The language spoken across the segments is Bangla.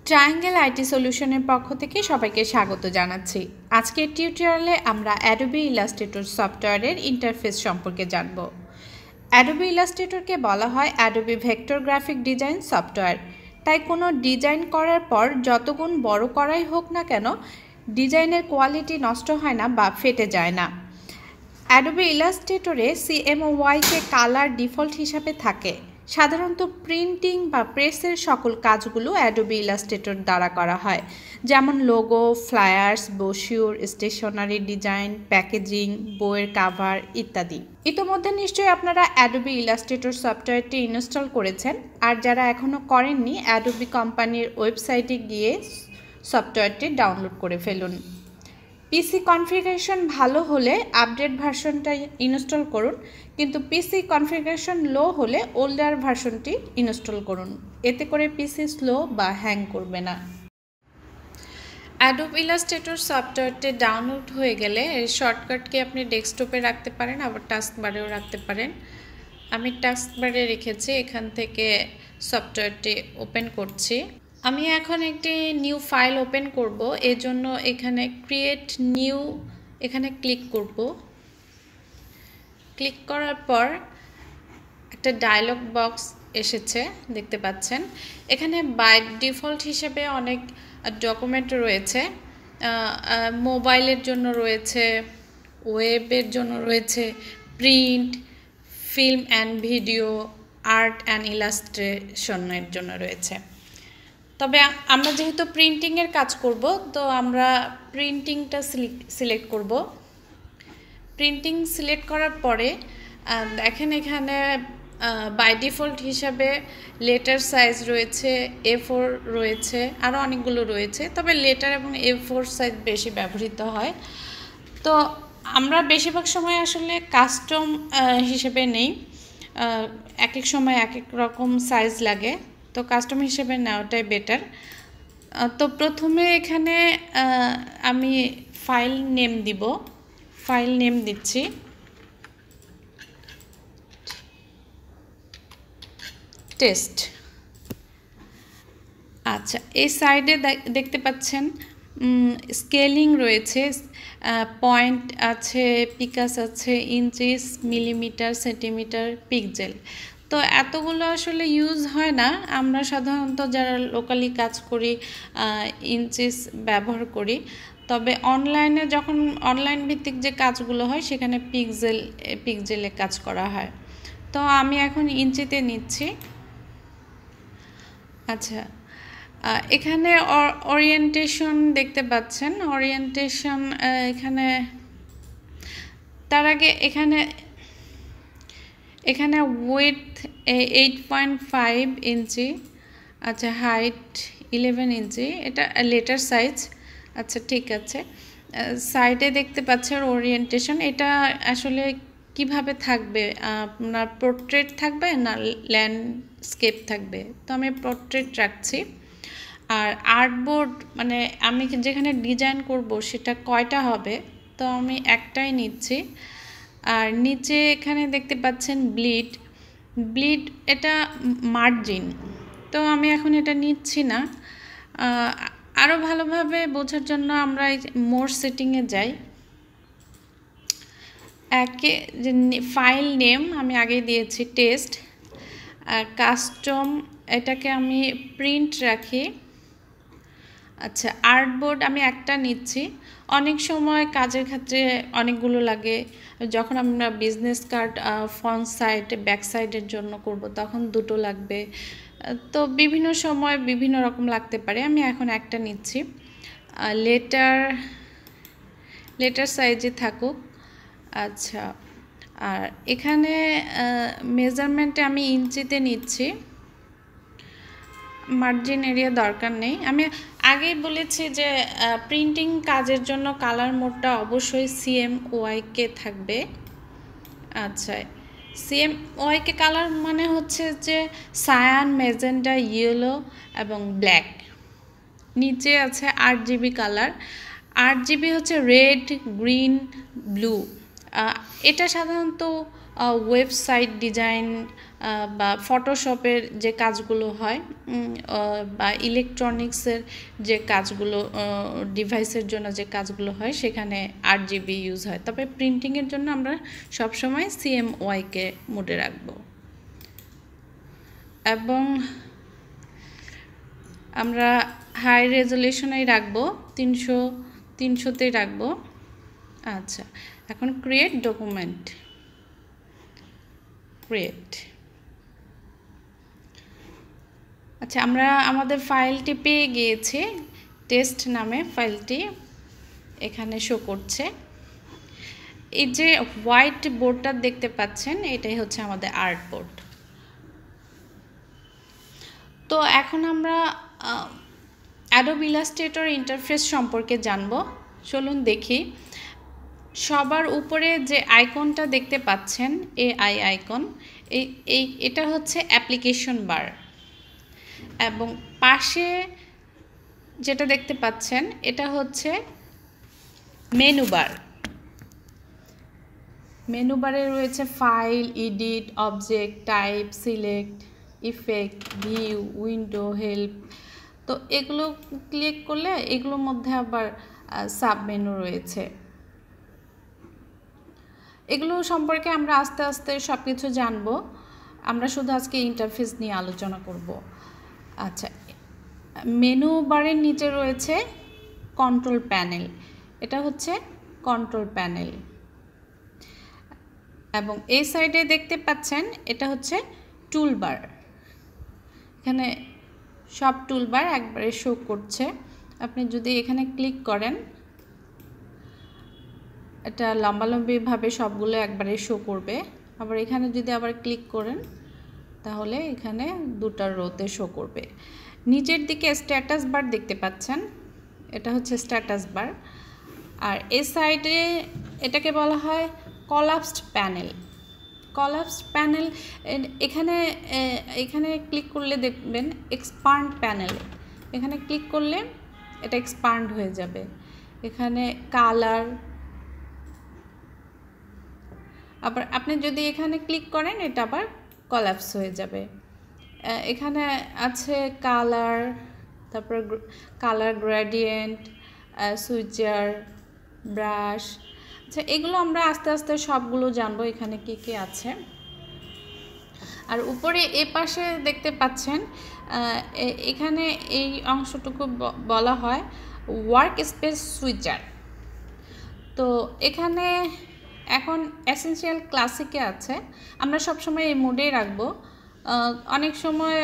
ট্রায়াঙ্গেল আইটি সলিউশনের পক্ষ থেকে সবাইকে স্বাগত জানাচ্ছি। আজকের টিউটোরিয়ালে আমরা অ্যাডোবি ইলাস্ট্রেটর সফটওয়্যারের ইন্টারফেস সম্পর্কে জানব। অ্যাডোবি ইলাস্ট্রেটরকে বলা হয় Adobe vector graphic design software. তাই কোনো ডিজাইন করার পর যত গুণ বড় করাই হোক না কেন, ডিজাইনের কোয়ালিটি নষ্ট হয় না বা ফেটে যায় না। অ্যাডোবি ইলাস্ট্রেটরে CMYK কালার ডিফল্ট হিসাবে থাকে। সাধারণত প্রিন্টিং বা প্রেসের সকল কাজগুলো অ্যাডোবি ইলাস্ট্রেটর দ্বারা করা হয়, যেমন logo, flyers, brochure, stationery design, packaging, বইয়ের কাভার ইত্যাদি। ইতোমধ্যে নিশ্চয়ই আপনারা অ্যাডোবি ইলাস্ট্রেটর সফটওয়্যারটি ইনস্টল করেছেন, আর যারা এখনও করেননি অ্যাডোবি কোম্পানির ওয়েবসাইটে গিয়ে সফটওয়্যারটি ডাউনলোড করে ফেলুন। পিসি কনফিগারেশন ভালো হলে আপডেট ভার্সনটা ইনস্টল করুন, কিন্তু পিসি কনফিগারেশন লো হলে ওল্ডার ভার্সনটি ইনস্টল করুন। এতে করে পিসি স্লো বা হ্যাং করবে না। অ্যাডোবি ইলাস্ট্রেটর সফটওয়্যারটি ডাউনলোড হয়ে গেলে এর শর্টকাটকে আপনি ডেস্কটপে রাখতে পারেন, আবার টাস্ক বারেও রাখতে পারেন। আমি টাস্ক বারে রেখেছি, এখান থেকে সফটওয়্যারটি ওপেন করছি। আমি এখন একটি নিউ ফাইল ওপেন করব, এজন্য এখানে ক্রিয়েট নিউ এখানে ক্লিক করব। ক্লিক করার পর একটা ডায়লগ বক্স এসেছে, দেখতে পাচ্ছেন। এখানে বাই ডিফল্ট হিসেবে অনেক ডকুমেন্ট রয়েছে। মোবাইলের জন্য রয়েছে, ওয়েবের জন্য রয়েছে, print, film and video, art and ইলাস্ট্রেশনের জন্য রয়েছে। তবে আমরা যেহেতু প্রিন্টিংয়ের কাজ করব, তো আমরা প্রিন্টিংটা সিলেক্ট করব। প্রিন্টিং সিলেক্ট করার পরে দেখেন এখানে বাই ডিফল্ট হিসাবে লেটার সাইজ রয়েছে, A4 রয়েছে, আরও অনেকগুলো রয়েছে। তবে লেটার এবং A4 সাইজ বেশি ব্যবহৃত হয়। তো আমরা বেশিরভাগ সময় আসলে কাস্টম হিসেবে নেই, এক এক সময় এক এক রকম সাইজ লাগে, তো কাস্টম হিসেবে নেওয়াটাই বেটার। তো প্রথমে এখানে আমি ফাইল নেম দিব, ফাইল নেম দিচ্ছি টেস্ট। আচ্ছা, এই সাইডে দেখতে পাচ্ছেন স্কেলিং রয়েছে, পয়েন্ট আছে, পিকাস আছে, ইঞ্চিস, মিলিমিটার, সেন্টিমিটার, পিক্সেল। তো এতগুলো আসলে ইউজ হয় না, আমরা সাধারণত যারা লোকালি কাজ করি ইঞ্চিস ব্যবহার করি। তবে অনলাইনে যখন অনলাইন ভিত্তিক যে কাজগুলো হয় সেখানে পিক্সেলে কাজ করা হয়। তো আমি এখন ইঞ্চিতে নিচ্ছি। আচ্ছা, এখানে ওরিয়েন্টেশন দেখতে পাচ্ছেন, ওরিয়েন্টেশন এখানে তার আগে এখানে উইডথ 8.5 ইঞ্চি, আচ্ছা হাইট 11 ইঞ্চি, এটা লেটার সাইজ। আচ্ছা ঠিক আছে, সাইডে দেখতে পাচ্ছেন ওরিয়েন্টেশন। এটা আসলে কিভাবে থাকবে, আপনার পোর্ট্রেট থাকবে না ল্যান্ডস্কেপ থাকবে? তো আমি পোর্ট্রেট রাখছি। আর আর্টবোর্ড মানে আমি যেখানে ডিজাইন করব সেটা কয়টা হবে, তো আমি একটাই নিচ্ছি। আর নিচে এখানে দেখতে পাচ্ছেন ব্লিড এটা মার্জিন, তো আমি এখন এটা নিচ্ছি না। আরও ভালোভাবে বোঝার জন্য আমরা মোর সেটিংয়ে যাই। ফাইল নেম আমি আগে দিয়েছি টেস্ট, আর কাস্টম এটাকে আমি প্রিন্ট রাখি। আচ্ছা, আর্টবোর্ড আমি একটা নিচ্ছি। অনেক সময় কাজের ক্ষেত্রে অনেকগুলো লাগে, যখন আমরা business card front side back সাইডের জন্য করব তখন দুটো লাগবে। তো বিভিন্ন সময় বিভিন্ন রকম লাগতে পারে, আমি এখন একটা নিচ্ছি। লেটার সাইজে থাকুক। আচ্ছা, আর এখানে মেজারমেন্টে আমি ইঞ্চিতে নিচ্ছি, মার্জিন এরিয়া দরকার নেই। আমি আগেই বলেছি যে প্রিন্টিং কাজের জন্য কালার মোডটা অবশ্যই CMYK থাকবে। আচ্ছা, CMYK কালার মানে হচ্ছে যে সায়ান, ম্যাজেন্টা, ইয়েলো এবং ব্ল্যাক। নিচে আছে RGB কালার। RGB হচ্ছে রেড, গ্রিন, ব্লু। এটা সাধারণত ওয়েবসাইট ডিজাইন বা ফটোশপের যে কাজগুলো হয় বা ইলেকট্রনিক্সের যে কাজগুলো ডিভাইসের জন্য যে কাজগুলো হয় সেখানে 8GB ইউজ হয়। তবে প্রিন্টিংয়ের জন্য আমরা সবসময় CMYকে মোডে রাখব এবং আমরা হাই রেজলিউশনেই রাখবো, 300তেই রাখবো। আচ্ছা, এখন ক্রিয়েট ডকুমেন্ট, ক্রিয়েট। আচ্ছা, আমরা আমাদের ফাইলটি পেয়ে গিয়েছি, টেস্ট নামে ফাইলটি এখানে শো করছে। এই যে হোয়াইট বোর্ডটা দেখতে পাচ্ছেন, এটাই হচ্ছে আমাদের আর্ট বোর্ড। তো এখন আমরা অ্যাডোবি ইলাস্ট্রেটর ইন্টারফেস সম্পর্কে জানবো। চলুন দেখি। সবার উপরে যে আইকনটা দেখতে পাচ্ছেন, AI আইকন, এটা হচ্ছে অ্যাপ্লিকেশন বার এবং পাশে যেটা দেখতে পাচ্ছেন এটা হচ্ছে মেনু বার। মেনু বারে রয়েছে file, edit, object, type, select, effect, view, window, help. তো এগুলো ক্লিক করলে এগুলোর মধ্যে আবার সাব মেনু রয়েছে। এগুলো সম্পর্কে আমরা আস্তে আস্তে সব কিছু জানবো। আমরা শুধু আজকে ইন্টারফেস নিয়ে আলোচনা করব। আচ্ছা, মেনু বারের নিচে রয়েছে কন্ট্রোল প্যানেল, এটা হচ্ছে কন্ট্রোল প্যানেল এবং এই সাইডে দেখতে পাচ্ছেন এটা হচ্ছে টুলবার। এখানে সব টুলবার একবারে শো করছে। আপনি যদি এখানে ক্লিক করেন, এটা লম্বালম্বিভাবে সবগুলো একবারে শো করবে। আবার এখানে যদি আবার ক্লিক করেন তাহলে এখানে দুটো রোতে শো করবে। নিচের দিকে স্ট্যাটাস বার দেখতে পাচ্ছেন, এটা হচ্ছে স্ট্যাটাস বার। আর এই সাইডে এটাকে বলা হয় কলাপসড প্যানেল। কলাপসড প্যানেল এখানে ক্লিক করলে দেখবেন এক্সপান্ড প্যানেল, এখানে ক্লিক করলে এটা এক্সপান্ড হয়ে যাবে। এখানে কালার, আবার আপনি যদি এখানে ক্লিক করেন এটা আবার কলাপস হয়ে যাবে। এখানে আছে কালার, তারপর কালার গ্রেডিয়েন্ট, সুইচার, ব্রাশ। আচ্ছা, এগুলো আমরা আস্তে আস্তে সবগুলো জানবো এখানে কি কি আছে। আর উপরে এ পাশে দেখতে পাচ্ছেন এখানে এই অংশটুকু বলা হয় ওয়ার্ক স্পেস সুইচার। তো এখানে এখন এসেনশিয়াল ক্লাসিকে আছে, আমরা সবসময় এই মোডেই রাখবো। অনেক সময়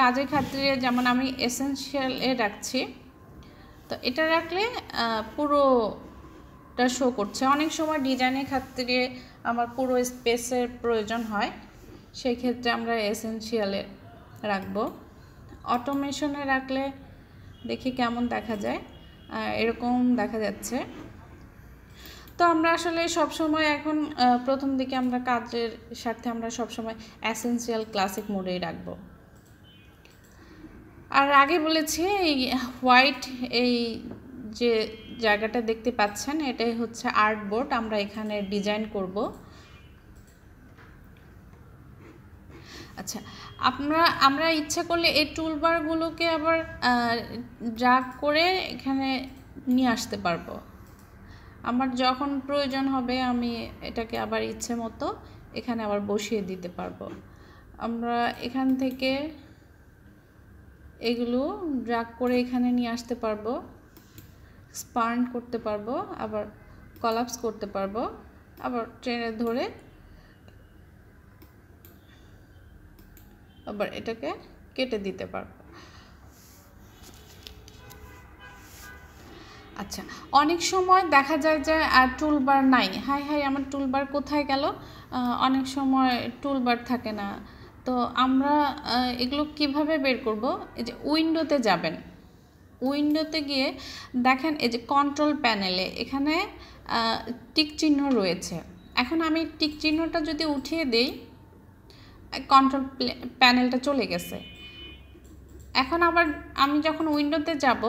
কাজের ক্ষেত্রে যেমন আমি এসেনশিয়ালে রাখছি, তো এটা রাখলে পুরোটা শো করছে। অনেক সময় ডিজাইনের ক্ষেত্রে আমার পুরো স্পেসের প্রয়োজন হয়, সেই ক্ষেত্রে আমরা এসেনশিয়ালে রাখবো। অটোমেশনে রাখলে দেখি কেমন দেখা যায়, এরকম দেখা যাচ্ছে। তো আমরা আসলে সবসময় এখন প্রথম দিকে আমরা কাজের স্বার্থে আমরা সবসময় এসেনশিয়াল ক্লাসিক মোডেই রাখবো। আর আগে বলেছি এই হোয়াইট এই যে জায়গাটা দেখতে পাচ্ছেন এটাই হচ্ছে আর্ট বোর্ড, আমরা এখানে ডিজাইন করব। আচ্ছা, আমরা ইচ্ছা করলে এই টুলবারগুলোকে আবার ড্র্যাগ করে এখানে নিয়ে আসতে পারবো। আমার যখন প্রয়োজন হবে আমি এটাকে আবার ইচ্ছে মতো এখানে আবার বসিয়ে দিতে পারবো। আমরা এখান থেকে এগুলো ড্র্যাগ করে এখানে নিয়ে আসতে পারবো, এক্সপান্ড করতে পারবো, আবার কলাপস করতে পারবো, আবার টেনে ধরে আবার এটাকে কেটে দিতে পারবো। আচ্ছা, অনেক সময় দেখা যায় যে টুলবার নাই, হাই আমার টুলবার কোথায় গেল, অনেক সময় টুলবার থাকে না। তো আমরা এগুলো কিভাবে বের করব? এই যে উইন্ডোতে যাবেন, উইন্ডোতে গিয়ে দেখেন এই যে কন্ট্রোল প্যানেলে এখানে টিক চিহ্ন রয়েছে। এখন আমি টিক চিহ্নটা যদি উঠিয়ে দেই, কন্ট্রোল প্যানেলটা চলে গেছে। এখন আবার আমি যখন উইন্ডোতে যাব,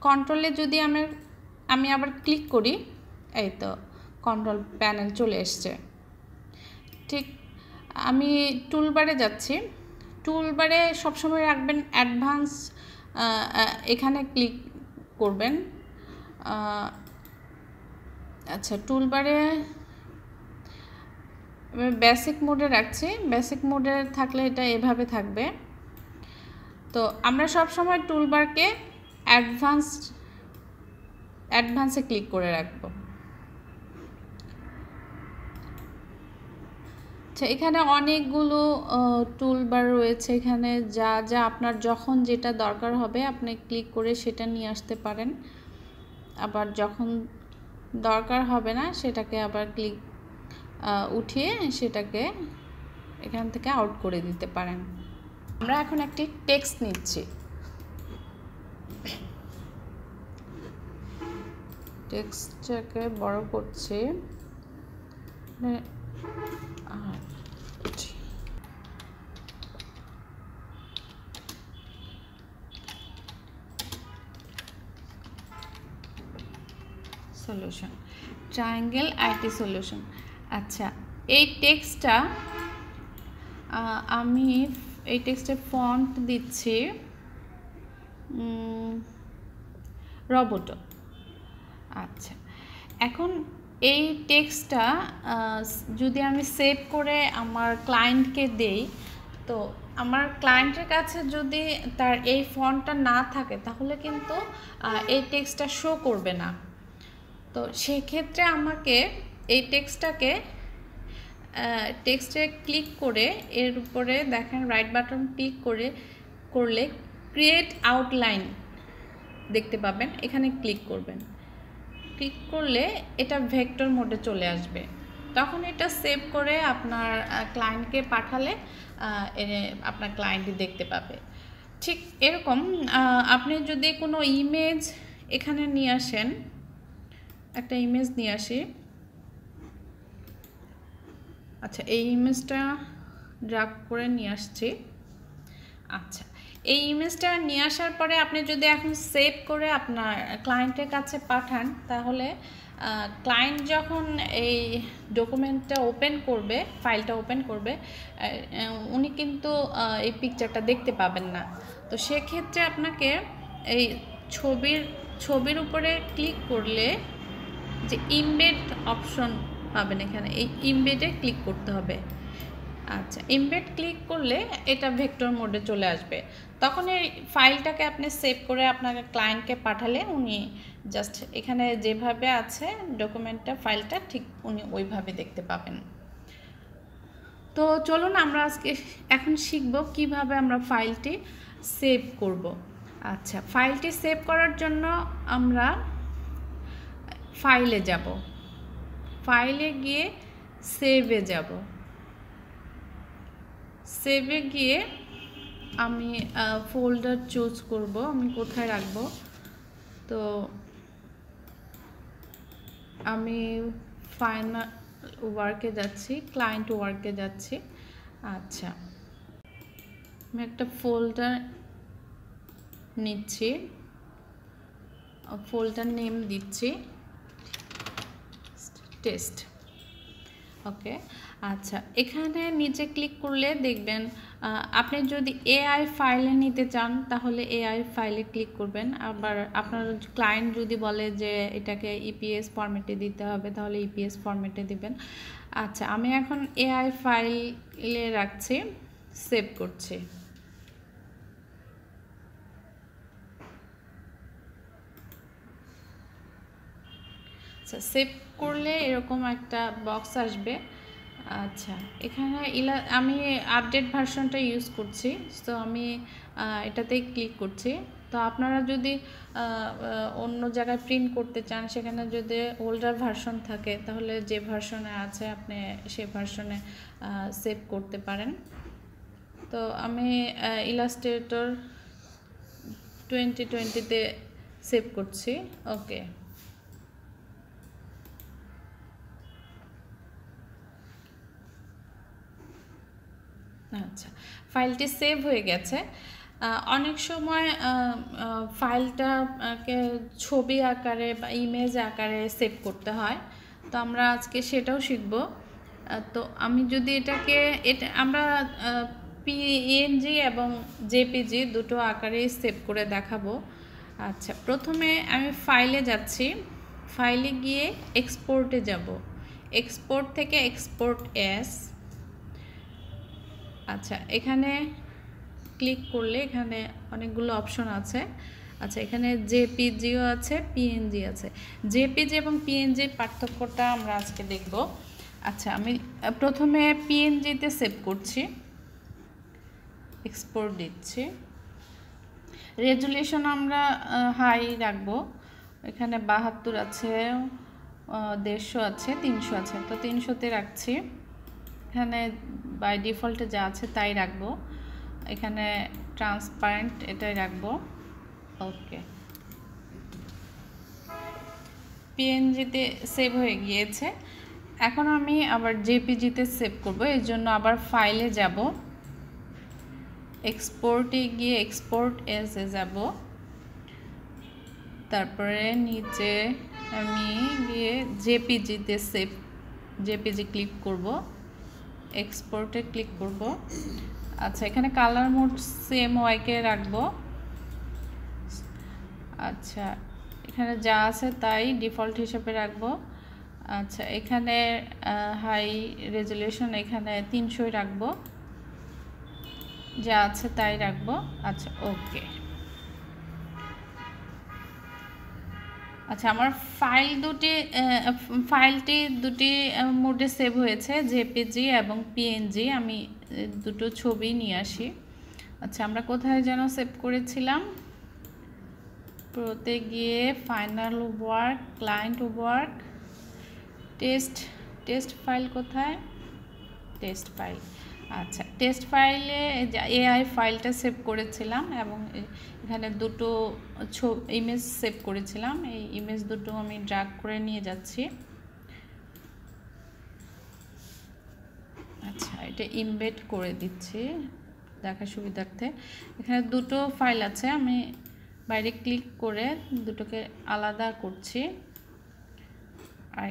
কন্ট্রোলে যদি আমি আবার ক্লিক করি, এই তো কন্ট্রোল প্যানেল চলে এসছে। আমি টুলবারে যাচ্ছি। টুলবারে সবসময় রাখবেন অ্যাডভান্স, এখানে ক্লিক করবেন। আচ্ছা, টুলবারে বেসিক মোডে রাখছি। বেসিক মোডে থাকলে এটা এভাবে থাকবে। তো আমরা সবসময় টুলবারকে অ্যাডভান্সে ক্লিক করে রাখবো। আচ্ছা, এখানে অনেকগুলো টুলবার রয়েছে। এখানে যা যা আপনার যখন যেটা দরকার হবে আপনি ক্লিক করে সেটা নিয়ে আসতে পারেন, আবার যখন দরকার হবে না সেটাকে আবার ক্লিক উঠিয়ে সেটাকে এখান থেকে আউট করে দিতে পারেন। আমরা এখন একটি টেক্সট নিচ্ছি। টেক্সটটাকে বড় করছি। Solution, triangle IT solution. আচ্ছা, এই টেক্সটটা আমি এই টেক্সটের ফন্ট দিচ্ছি রোবোটো। আচ্ছা, এখন এই টেক্সটটা যদি আমি সেভ করে আমার ক্লায়েন্টকে দেই, তো আমার ক্লায়েন্টের কাছে যদি তার এই ফন্টটা না থাকে তাহলে কিন্তু এই টেক্সটটা শো করবে না। তো সেক্ষেত্রে আমাকে এই টেক্সটে ক্লিক করে এর উপরে দেখেন রাইট বাটন ক্লিক করলে ক্রিয়েট আউটলাইন দেখতে পাবেন, এখানে ক্লিক করবেন। ক্লিক করলে এটা ভেক্টর মোডে চলে আসবে। তখন এটা সেভ করে আপনার ক্লায়েন্টকে পাঠালে আপনার ক্লায়েন্টই দেখতে পাবে। ঠিক এরকম আপনি যদি কোনো ইমেজ এখানে নিয়ে আসেন, একটা ইমেজ নিয়ে আসি। আচ্ছা, এই ইমেজটা ড্র্যাগ করে নিয়ে আসছি। আচ্ছা, এই ইমেজটা নিয়ে আসার পরে আপনি যদি এখন সেভ করে আপনার ক্লায়েন্টের কাছে পাঠান, তাহলে ক্লায়েন্ট যখন এই ডকুমেন্টটা ওপেন করবে, ফাইলটা ওপেন করবে, উনি কিন্তু এই পিকচারটা দেখতে পাবেন না। তো সেক্ষেত্রে আপনাকে এই ছবির উপরে ক্লিক করলে যে ইমবেড অপশন পাবেন, এখানে এই ইমবেডে ক্লিক করতে হবে। আচ্ছা, ইমবেড ক্লিক করলে এটা ভেক্টর মোডে চলে আসবে। তখন এই ফাইলটাকে আপনি সেভ করে আপনার ক্লায়েন্টকে পাঠালে উনি জাস্ট এখানে যেভাবে আছে ডকুমেন্টটা, ফাইলটা ঠিক উনি ওইভাবে দেখতে পাবেন। তো চলুন আমরা আজকে এখন শিখব কিভাবে আমরা ফাইলটি সেভ করব। আচ্ছা, ফাইলটি সেভ করার জন্য আমরা ফাইলে যাব, ফাইলে গিয়ে সেভে যাব। সেভে গিয়ে আমি ফোল্ডার চুজ করব, আমি কোথায় রাখবো। তো আমি ফাইনাল ওয়ার্কে যাচ্ছি, ক্লায়েন্ট ওয়ার্কে যাচ্ছি। আচ্ছা, আমি একটা ফোল্ডার নিচ্ছি, ফোল্ডার নেম দিচ্ছি টেস্ট। ওকে, আচ্ছা, এখানে নিচে ক্লিক করলে দেখবেন আপনি যদি এআই ফাইলে নিতে চান তাহলে এআই ফাইলে ক্লিক করবেন। আবার আপনার ক্লায়েন্ট যদি বলে যে এটাকে ইপিএস ফরম্যাটে দিতে হবে তাহলে ইপিএস ফরম্যাটে দিবেন। আচ্ছা, আমি এখন এআই ফাইলে রাখছি, সেভ করছি। আচ্ছা, সেভ করলে এরকম একটা বক্স আসবে। আচ্ছা, এখানে আমি আপডেট ভার্সনটা ইউজ করছি, তো আমি এটাতেই ক্লিক করছি। তো আপনারা যদি অন্য জায়গায় প্রিন্ট করতে চান, সেখানে যদি ওল্ডার ভার্সন থাকে তাহলে যে ভার্সনে আছে আপনি সেই ভার্সনে সেভ করতে পারেন। তো আমি ইলাস্ট্রেটর 2020-তে সেভ করছি। ওকে, আচ্ছা, ফাইলটি সেভ হয়ে গেছে। অনেক সময় ফাইলটাকে ছবি আকারে বা ইমেজ আকারে সেভ করতে হয়, তো আমরা আজকে সেটাও শিখব। তো আমি যদি এটা আমরা পিএনজি এবং জেপিজি দুটো আকারেই সেভ করে দেখাবো। আচ্ছা, প্রথমে আমি ফাইলে যাচ্ছি, ফাইলে গিয়ে এক্সপোর্টে যাব, এক্সপোর্ট থেকে এক্সপোর্ট এস। আচ্ছা, এখানে ক্লিক করলে এখানে অনেকগুলো অপশন আছে। আচ্ছা, এখানে জেপিজিও আছে, পিএনজি আছে। জেপিজি এবং পিএনজির পার্থক্যটা আমরা আজকে দেখব। আচ্ছা, আমি প্রথমে পিএনজিতে সেভ করছি, এক্সপোর্ট দিচ্ছি। রেজুলেশন আমরা হাই রাখবো, এখানে 72 আছে, 150 আছে, 300 আছে, তো 300তে রাখছি। এখানে বাই ডিফল্টে যা আছে তাই রাখবো। এখানে ট্রান্সপারেন্ট এটাই রাখবো। ওকে, পিএনজিতে সেভ হয়ে গিয়েছে। এখন আমি আবার জেপিজিতে সেভ করব, এর জন্য আবার ফাইলে যাব, এক্সপোর্টে গিয়ে এক্সপোর্ট এসে যাব, তারপরে নিচে আমি গিয়ে জেপিজিতে সেভ, জেপিজি ক্লিক করব, এক্সপোর্টে ক্লিক করব। আচ্ছা, এখানে কালার মোড সেম ওয়াইকে রাখবো। আচ্ছা, এখানে যা আছে তাই ডিফল্ট হিসেবে রাখবো। আচ্ছা, এখানে হাই রেজুলেশন এখানে 300 রাখবো, যা আছে তাই রাখবো। আচ্ছা, ওকে। আচ্ছা, আমার ফাইলটি দুটি মোডে সেভ হয়েছে, জেপিজি এবং পিএনজি। আমি দুটো ছবি নিয়ে আসি। আচ্ছা, আমরা কোথায় যেন সেভ করেছিলাম? প্রোতে গিয়ে final work, client work, test file কোথায়? Test file. আচ্ছা, টেস্ট ফাইলে এআই ফাইলটা সেভ করেছিলাম এবং এখানে দুটো ইমেজ সেভ করেছিলাম। এই ইমেজ দুটো আমি ড্র্যাগ করে নিয়ে যাচ্ছি। আচ্ছা, এটা ইমবেড করে দিচ্ছি দেখার সুবিধার্থে। এখানে দুটো ফাইল আছে, আমি বাইরে ক্লিক করে দুটোকে আলাদা করছি, আর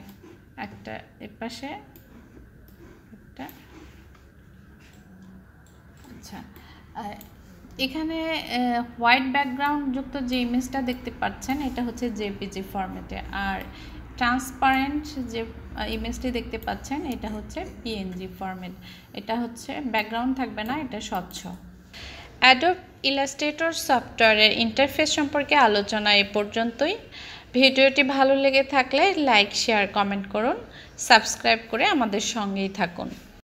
একটা এপাশে একটা। আচ্ছা, এখানে হোয়াইট ব্যাকগ্রাউন্ড যুক্ত যে ইমেজটা দেখতে পাচ্ছেন এটা হচ্ছে জেপিজি ফরম্যাটে, আর ট্রান্সপারেন্ট যে ইমেজটি দেখতে পাচ্ছেন এটা হচ্ছে পিএনজি ফরম্যাট। এটা হচ্ছে ব্যাকগ্রাউন্ড থাকবে না, এটা স্বচ্ছ। অ্যাডোব ইলাস্ট্রেটর সফটওয়্যারের ইন্টারফেস সম্পর্কে আলোচনা এ পর্যন্তই। ভিডিওটি ভালো লেগে থাকলে লাইক, শেয়ার, কমেন্ট করুন। সাবস্ক্রাইব করে আমাদের সঙ্গেই থাকুন।